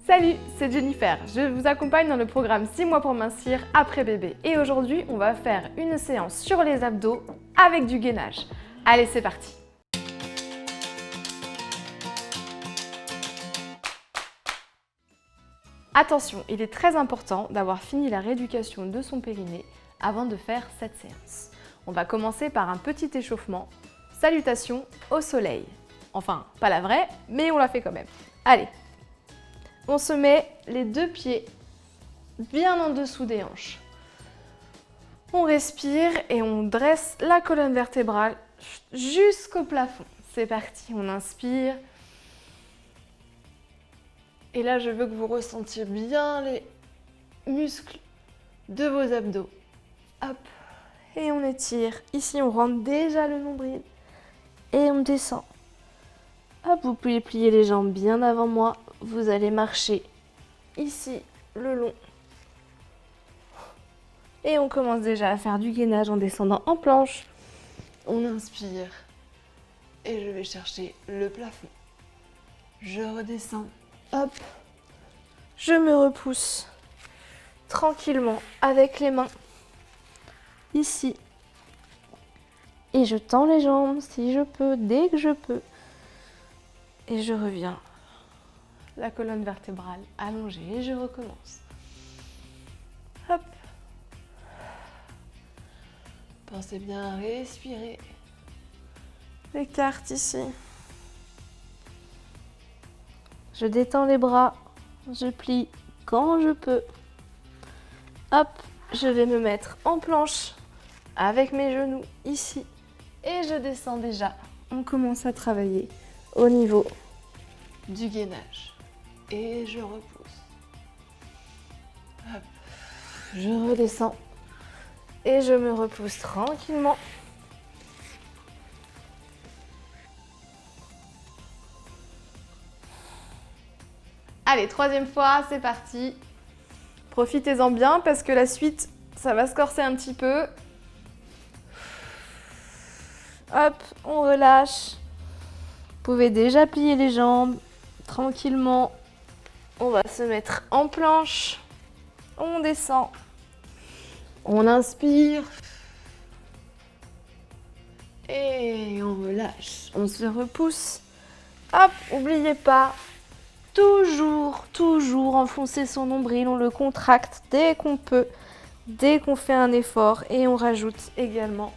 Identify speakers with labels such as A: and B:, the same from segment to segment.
A: Salut, c'est Jennifer. Je vous accompagne dans le programme 6 mois pour mincir après bébé. Et aujourd'hui, on va faire une séance sur les abdos avec du gainage. Allez, c'est parti. Attention, il est très important d'avoir fini la rééducation de son périnée avant de faire cette séance. On va commencer par un petit échauffement. Salutations au soleil. Enfin, pas la vraie, mais on la fait quand même. Allez, on se met les deux pieds bien en dessous des hanches. On respire et on dresse la colonne vertébrale jusqu'au plafond. C'est parti, on inspire. Et là, je veux que vous ressentiez bien les muscles de vos abdos. Hop, et on étire. Ici, on rentre déjà le nombril et on descend. Hop, vous pouvez plier les jambes bien avant moi. Vous allez marcher ici, le long. Et on commence déjà à faire du gainage en descendant en planche. On inspire. Et je vais chercher le plafond. Je redescends. Hop. Je me repousse tranquillement avec les mains. Ici. Et je tends les jambes si je peux, dès que je peux. Et je reviens. La colonne vertébrale allongée et je recommence. Hop. Pensez bien à respirer. J'écarte ici. Je détends les bras. Je plie quand je peux. Hop, je vais me mettre en planche avec mes genoux ici. Et je descends déjà. On commence à travailler au niveau du gainage. Et je repousse. Hop. Je redescends. Et je me repousse tranquillement. Allez, troisième fois, c'est parti. Profitez-en bien parce que la suite, ça va se corser un petit peu. Hop, on relâche. Vous pouvez déjà plier les jambes tranquillement. On va se mettre en planche. On descend. On inspire. Et on relâche. On se repousse. Hop, n'oubliez pas. Toujours enfoncer son nombril. On le contracte dès qu'on peut. Dès qu'on fait un effort. Et on rajoute également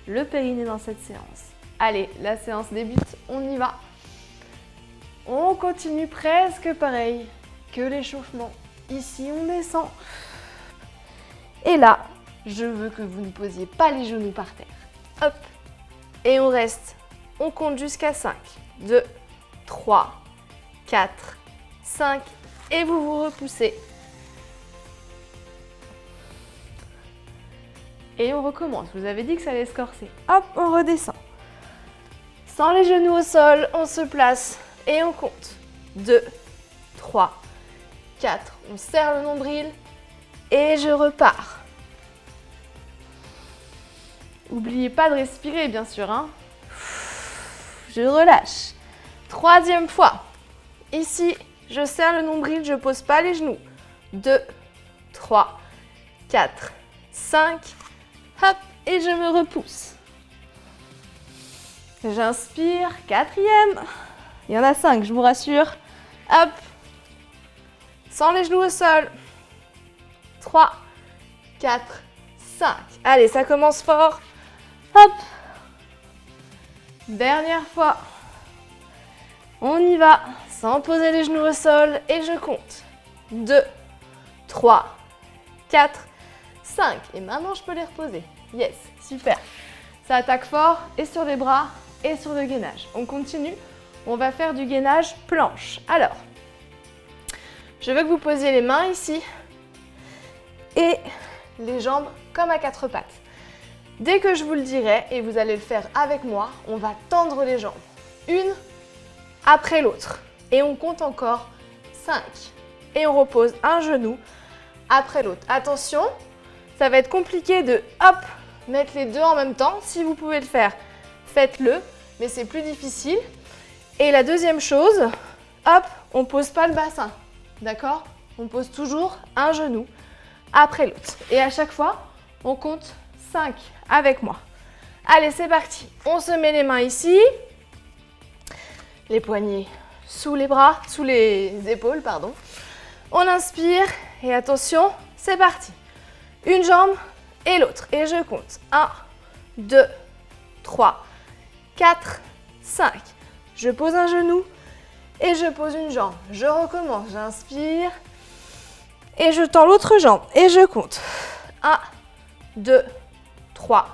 A: le périnée dans cette séance. Allez, la séance débute. On y va. On continue presque pareil que l'échauffement. Ici, on descend. Et là, je veux que vous ne posiez pas les genoux par terre. Hop. Et on reste. On compte jusqu'à 5. 2, 3, 4, 5. Et vous vous repoussez. Et on recommence. Je vous avais dit que ça allait se corser. Hop, on redescend. Sans les genoux au sol, on se place. Et on compte. 2, 3, 4. On serre le nombril. Et je repars. N'oubliez pas de respirer, bien sûr. Hein. Je relâche. Troisième fois. Ici, je serre le nombril, je ne pose pas les genoux. 2, 3, 4, 5. Hop, et je me repousse. J'inspire. Quatrième. Il y en a 5, je vous rassure. Hop. Sans les genoux au sol. 3, 4, 5. Allez, ça commence fort. Hop. Dernière fois. On y va. Sans poser les genoux au sol. Et je compte. 2, 3, 4, 5. Et maintenant, je peux les reposer. Yes, super. Ça attaque fort et sur les bras et sur le gainage. On continue. On va faire du gainage planche. Alors, je veux que vous posiez les mains ici et les jambes comme à quatre pattes. Dès que je vous le dirai, et vous allez le faire avec moi, on va tendre les jambes, une après l'autre. Et on compte encore 5. Et on repose un genou après l'autre. Attention, ça va être compliqué de hop, mettre les deux en même temps. Si vous pouvez le faire, faites-le, mais c'est plus difficile. Et la deuxième chose, hop, on ne pose pas le bassin. D'accord? On pose toujours un genou après l'autre. Et à chaque fois, on compte 5 avec moi. Allez, c'est parti. On se met les mains ici. Les poignets sous les bras, sous les épaules, pardon. On inspire et attention, c'est parti. Une jambe et l'autre. Et je compte. 1, 2, 3, 4, 5. Je pose un genou et je pose une jambe. Je recommence. J'inspire et je tends l'autre jambe. Et je compte. 1, 2, 3,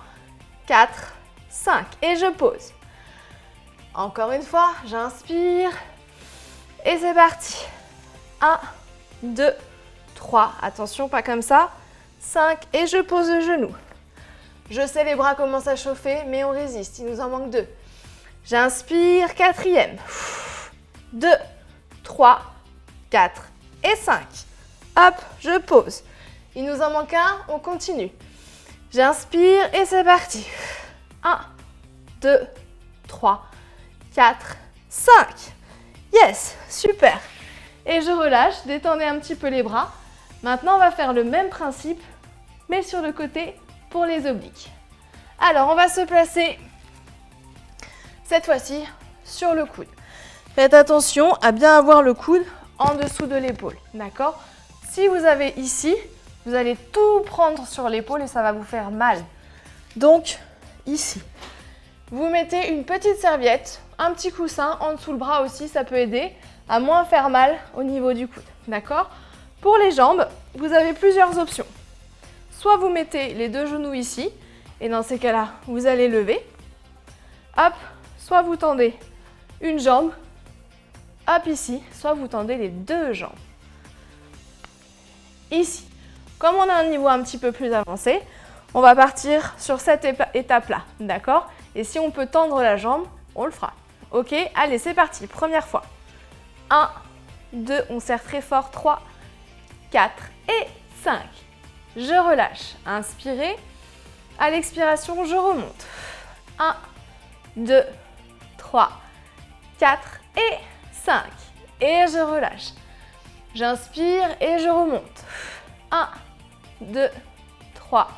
A: 4, 5. Et je pose. Encore une fois, j'inspire. Et c'est parti. 1, 2, 3. Attention, pas comme ça. 5. Et je pose le genou. Je sais, les bras commencent à chauffer, mais on résiste. Il nous en manque 2. J'inspire. 4e. 2, 3, 4 et 5. Hop, je pose. Il nous en manque un. On continue. J'inspire et c'est parti. 1, 2, 3, 4, 5. Yes, super. Et je relâche, détendez un petit peu les bras. Maintenant, on va faire le même principe, mais sur le côté pour les obliques. Alors, on va se placer, cette fois-ci, sur le coude. Faites attention à bien avoir le coude en dessous de l'épaule, d'accord? Si vous avez ici, vous allez tout prendre sur l'épaule et ça va vous faire mal. Donc, ici. Vous mettez une petite serviette, un petit coussin en dessous le bras aussi, ça peut aider à moins faire mal au niveau du coude, d'accord? Pour les jambes, vous avez plusieurs options. Soit vous mettez les 2 genoux ici, et dans ces cas-là, vous allez lever. Hop, soit vous tendez une jambe, hop ici, soit vous tendez les 2 jambes. Ici, comme on a un niveau un petit peu plus avancé, on va partir sur cette étape-là, d'accord? Et si on peut tendre la jambe, on le fera. Ok, allez, c'est parti, première fois. 1, 2, on serre très fort, 3, 4 et 5. Je relâche, inspirez. À l'expiration, je remonte. 1, 2, 3, 4 et 5. Et je relâche. J'inspire et je remonte. 1, 2, 3,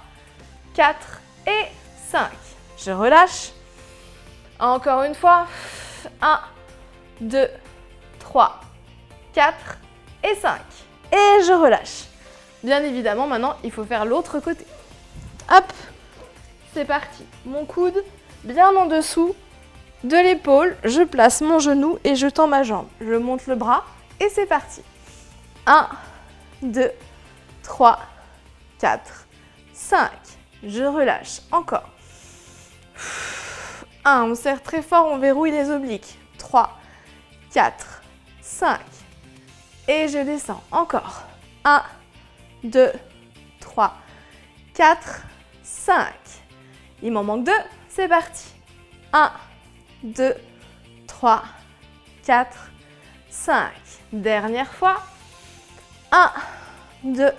A: 4 et 5. Je relâche. Encore une fois. 1, 2, 3, 4 et 5. Et je relâche. Bien évidemment, maintenant, il faut faire l'autre côté. Hop, c'est parti. Mon coude bien en dessous de l'épaule. Je place mon genou et je tends ma jambe. Je monte le bras et c'est parti. 1, 2, 3, 4, 5. Je relâche. Encore. 1, on serre très fort, on verrouille les obliques. 3, 4, 5. Et je descends. Encore. 1, 2, 3, 4, 5. Il m'en manque 2. C'est parti. 1, 2, 3, 4, 5. Dernière fois. 1, 2,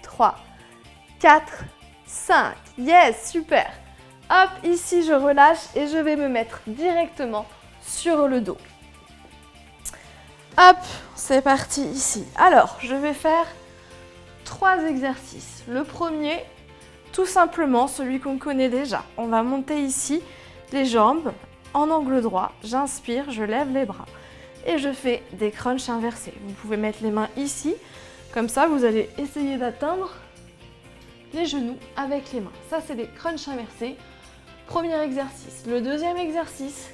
A: 3, 4, 5. Yes, super. Hop, ici je relâche et je vais me mettre directement sur le dos. Hop, c'est parti ici. Alors, je vais faire 3 exercices. Le premier, tout simplement, celui qu'on connaît déjà. On va monter ici les jambes en angle droit. J'inspire, je lève les bras et je fais des crunchs inversés. Vous pouvez mettre les mains ici. Comme ça, vous allez essayer d'atteindre les genoux avec les mains. Ça, c'est des crunchs inversés. Premier exercice. Le deuxième exercice,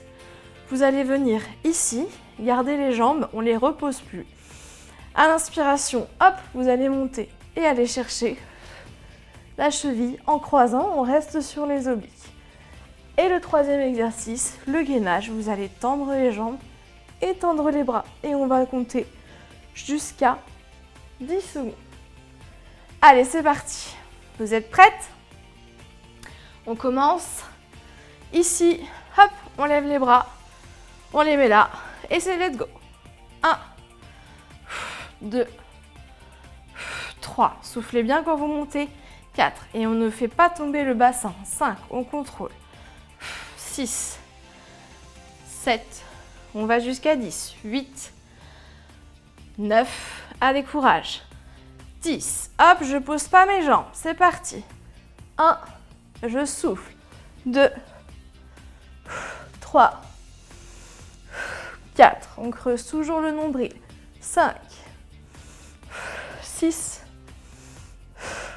A: vous allez venir ici, garder les jambes, on ne les repose plus. À l'inspiration, hop, vous allez monter et aller chercher la cheville en croisant, on reste sur les obliques. Et le troisième exercice, le gainage, vous allez tendre les jambes et tendre les bras. Et on va compter jusqu'à 10 secondes. Allez, c'est parti. Vous êtes prêtes? On commence. Ici, hop, on lève les bras, on les met là, et c'est let's go. 1, 2, 3, soufflez bien quand vous montez. 4, et on ne fait pas tomber le bassin. 5, on contrôle. 6, 7, on va jusqu'à 10. 8, 9, allez, courage. 10, hop, je pose pas mes jambes, c'est parti. 1, je souffle. 2, 3, 4, on creuse toujours le nombril. 5, 6,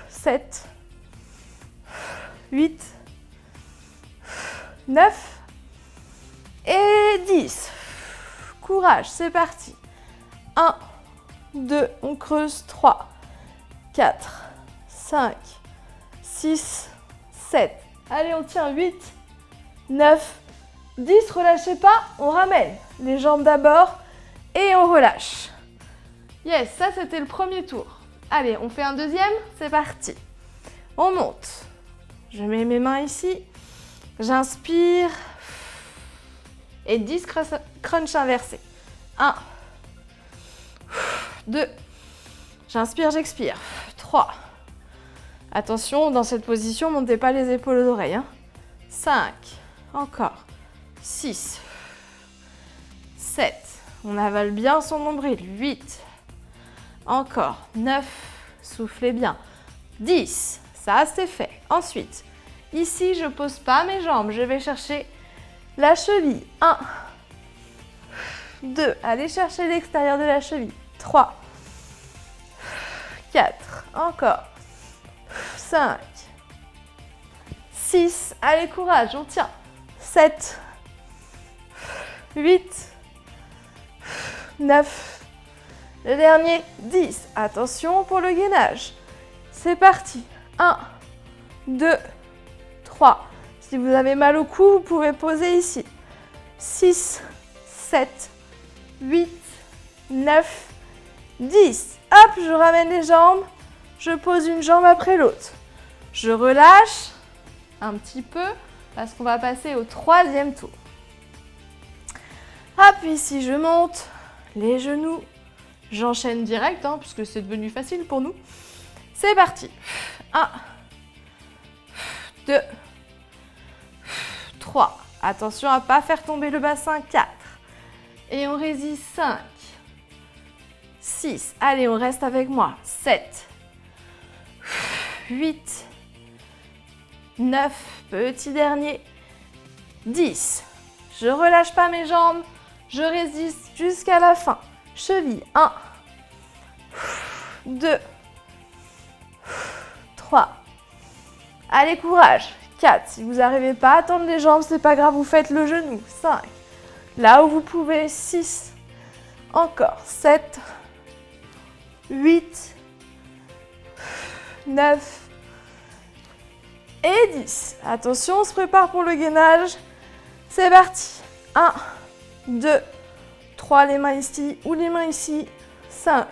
A: 7, 8, 9 et 10. Courage, c'est parti. 1, 2, on creuse. 3, 4, 5, 6, 7. Allez, on tient. 8, 9, 10. Relâchez pas, on ramène les jambes d'abord et on relâche. Yes, ça c'était le premier tour. Allez, on fait un deuxième, c'est parti. On monte. Je mets mes mains ici. J'inspire. Et 10 crunch inversés. 1, 2, j'inspire, j'expire. 3, attention, dans cette position, montez pas les épaules aux oreilles. 5, encore. 6, 7, on avale bien son nombril. 8, encore. 9, soufflez bien. 10, ça c'est fait. Ensuite, ici, je pose pas mes jambes, je vais chercher la cheville. 1, 2, allez chercher l'extérieur de la cheville. 3, 4, encore. 5, 6, allez courage, on tient. 7, 8, 9, le dernier, 10. Attention pour le gainage. C'est parti. 1, 2, 3. Si vous avez mal au cou, vous pouvez poser ici. 6, 7, 8, 9, 10. Hop, je ramène les jambes. Je pose une jambe après l'autre. Je relâche un petit peu parce qu'on va passer au troisième tour. Hop, ici je monte les genoux. J'enchaîne direct puisque c'est devenu facile pour nous. C'est parti. 1, 2, 3. Attention à ne pas faire tomber le bassin. 4. Et on résiste. 5, 6. Allez, on reste avec moi. 7, 8, 9. Petit dernier. 10. Je relâche pas mes jambes. Je résiste jusqu'à la fin. Cheville. 1, 2, 3. Allez, courage. 4. Si vous n'arrivez pas à tendre les jambes, c'est pas grave, vous faites le genou. 5. Là où vous pouvez. 6. Encore. 7, 8, 9 et 10. Attention, on se prépare pour le gainage. C'est parti. 1, 2, 3, les mains ici ou les mains ici. 5,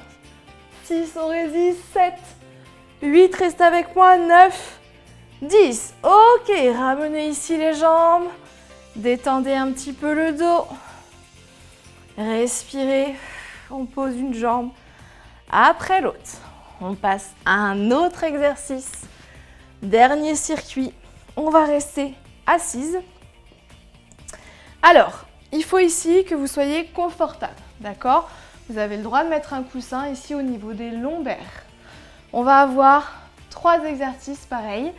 A: 6, on résiste. 7, 8, reste avec moi. 9, 10. Ok, ramenez ici les jambes. Détendez un petit peu le dos. Respirez. On pose une jambe après l'autre. On passe à un autre exercice. Dernier circuit. On va rester assise. Alors, il faut ici que vous soyez confortable, d'accord? Vous avez le droit de mettre un coussin ici au niveau des lombaires. On va avoir 3 exercices pareils,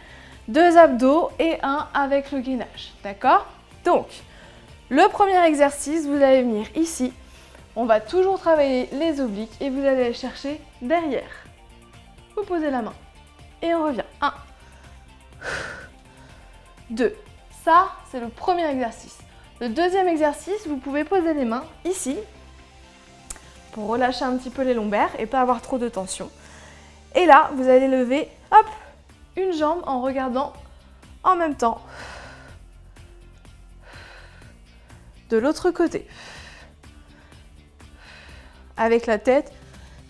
A: 2 abdos et 1 avec le gainage, d'accord? Donc, le premier exercice, vous allez venir ici. On va toujours travailler les obliques et vous allez aller chercher derrière. Vous posez la main et on revient. 1, 2. Ça, c'est le premier exercice. Le deuxième exercice, vous pouvez poser les mains ici pour relâcher un petit peu les lombaires et pas avoir trop de tension. Et là, vous allez lever, hop, une jambe en regardant en même temps de l'autre côté. Avec la tête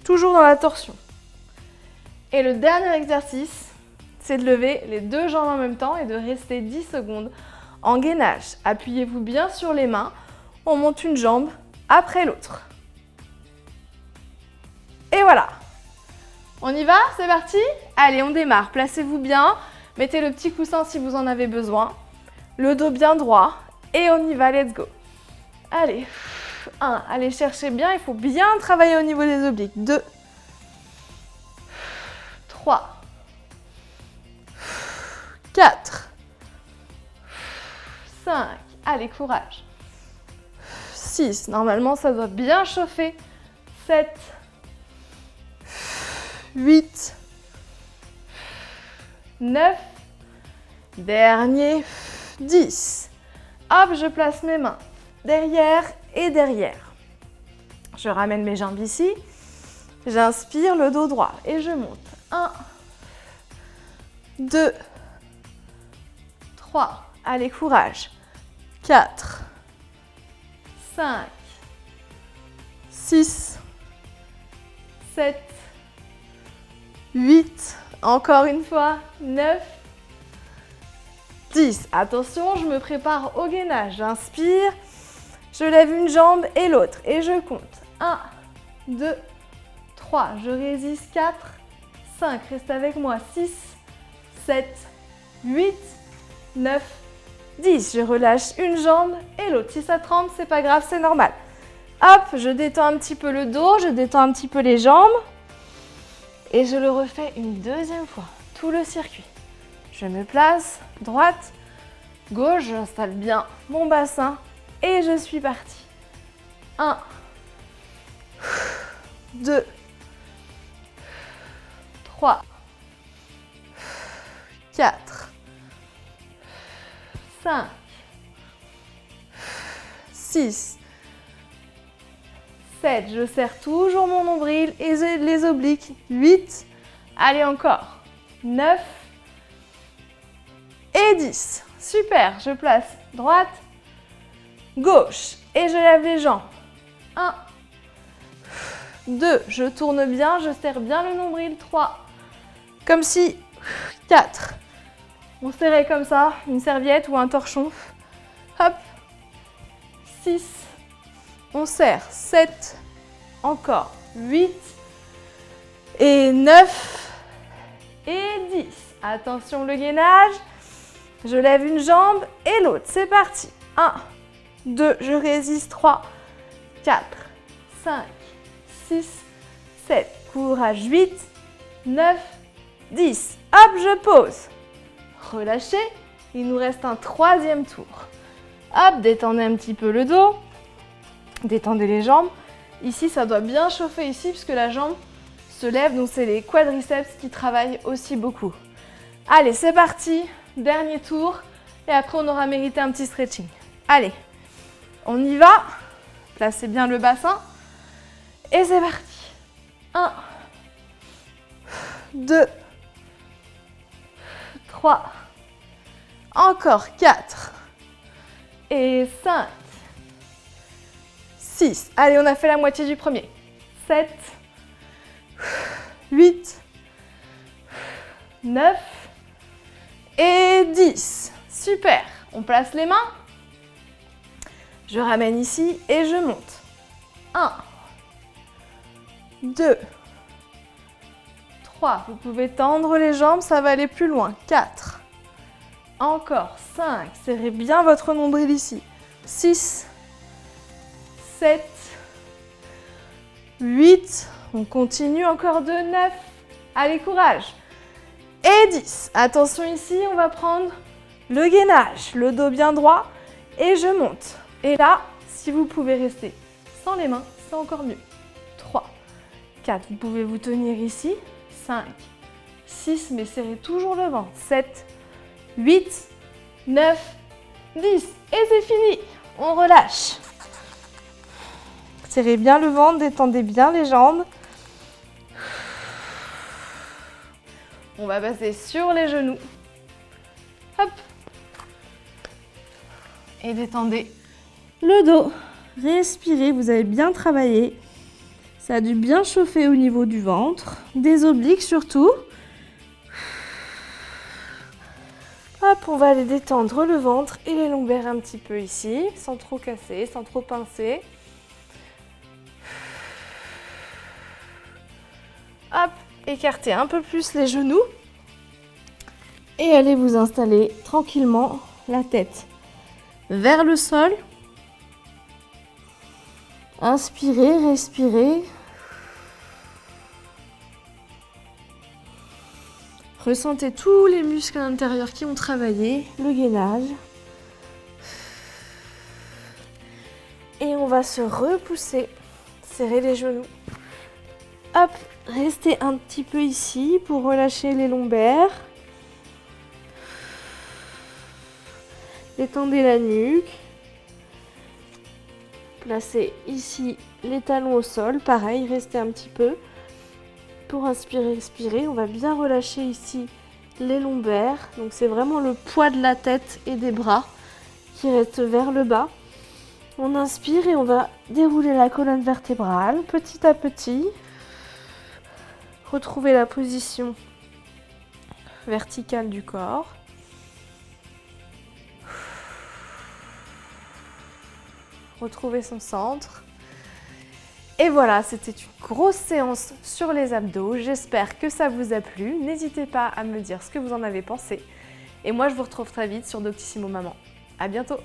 A: toujours dans la torsion. Et le dernier exercice, c'est de lever les 2 jambes en même temps et de rester 10 secondes en gainage. Appuyez-vous bien sur les mains. On monte une jambe après l'autre. Et voilà. On y va? C'est parti? Allez, on démarre. Placez-vous bien. Mettez le petit coussin si vous en avez besoin. Le dos bien droit. Et on y va, let's go. Allez. 1. Allez chercher bien. Il faut bien travailler au niveau des obliques. 2. 3, 4, 5, allez, courage. 6, normalement ça doit bien chauffer. 7, 8, 9, dernier, 10. Hop, je place mes mains derrière et derrière. Je ramène mes jambes ici. J'inspire le dos droit et je monte. 1, 2, 3, allez, courage. 4, 5, 6, 7, 8, encore une fois, 9, 10. Attention, je me prépare au gainage. J'inspire, je lève une jambe et l'autre et je compte. 1, 2, 3, je résiste. 4, 5, reste avec moi. 6, 7, 8, 9, 10. Je relâche une jambe et l'autre. Si ça tremble, c'est pas grave, c'est normal. Hop, je détends un petit peu le dos, je détends un petit peu les jambes. Et je le refais une deuxième fois, tout le circuit. Je me place, droite, gauche, j'installe bien mon bassin et je suis partie. 1, 2, 3, 4, 5, 6, 7, je serre toujours mon nombril et les obliques. 8, allez encore. 9 et 10. Super, je place droite, gauche et je lève les jambes. 1, 2, je tourne bien, je serre bien le nombril. 3, comme si. 4, on serrait comme ça, une serviette ou un torchon. Hop. 6, on serre. 7, encore. 8 et 9 et 10. Attention le gainage. Je lève une jambe et l'autre. C'est parti. 1, 2, je résiste. 3, 4, 5, 6, 7. Courage. 8, 9, 10. Hop, je pose. Relâchez. Il nous reste un troisième tour. Hop, détendez un petit peu le dos. Détendez les jambes. Ici, ça doit bien chauffer ici puisque la jambe se lève. Donc, c'est les quadriceps qui travaillent aussi beaucoup. Allez, c'est parti. Dernier tour. Et après, on aura mérité un petit stretching. Allez, on y va. Placez bien le bassin. Et c'est parti. 1, 2, 3, encore 4 et 5, 6. Allez, on a fait la moitié du premier. 7, 8, 9 et 10. Super. On place les mains. Je ramène ici et je monte. 1, 2, 3. Vous pouvez tendre les jambes, ça va aller plus loin. 4. Encore 5. Serrez bien votre nombril ici. 6, 7, 8. On continue encore 2, 9. Allez, courage. Et 10. Attention ici, on va prendre le gainage. Le dos bien droit et je monte. Et là, si vous pouvez rester sans les mains, c'est encore mieux. 3, 4. Vous pouvez vous tenir ici. 5, 6, mais serrez toujours le ventre. 7, 8, 9, 10. Et c'est fini. On relâche. Serrez bien le ventre, détendez bien les jambes. On va passer sur les genoux. Hop. Et détendez le dos. Respirez, vous avez bien travaillé. Ça a dû bien chauffer au niveau du ventre, des obliques surtout. Hop, on va aller détendre le ventre et les lombaires un petit peu ici, sans trop casser, sans trop pincer. Hop, écartez un peu plus les genoux. Et allez vous installer tranquillement, la tête vers le sol. Inspirez, respirez. Ressentez tous les muscles à l'intérieur qui ont travaillé, le gainage. Et on va se repousser, serrer les genoux. Hop, restez un petit peu ici pour relâcher les lombaires. Détendez la nuque. Placez ici les talons au sol. Pareil, restez un petit peu. Pour inspirer, expirer, on va bien relâcher ici les lombaires. Donc c'est vraiment le poids de la tête et des bras qui reste vers le bas. On inspire et on va dérouler la colonne vertébrale petit à petit. Retrouver la position verticale du corps. Retrouver son centre. Et voilà, c'était une grosse séance sur les abdos. J'espère que ça vous a plu. N'hésitez pas à me dire ce que vous en avez pensé. Et moi, je vous retrouve très vite sur Doctissimo Maman. À bientôt!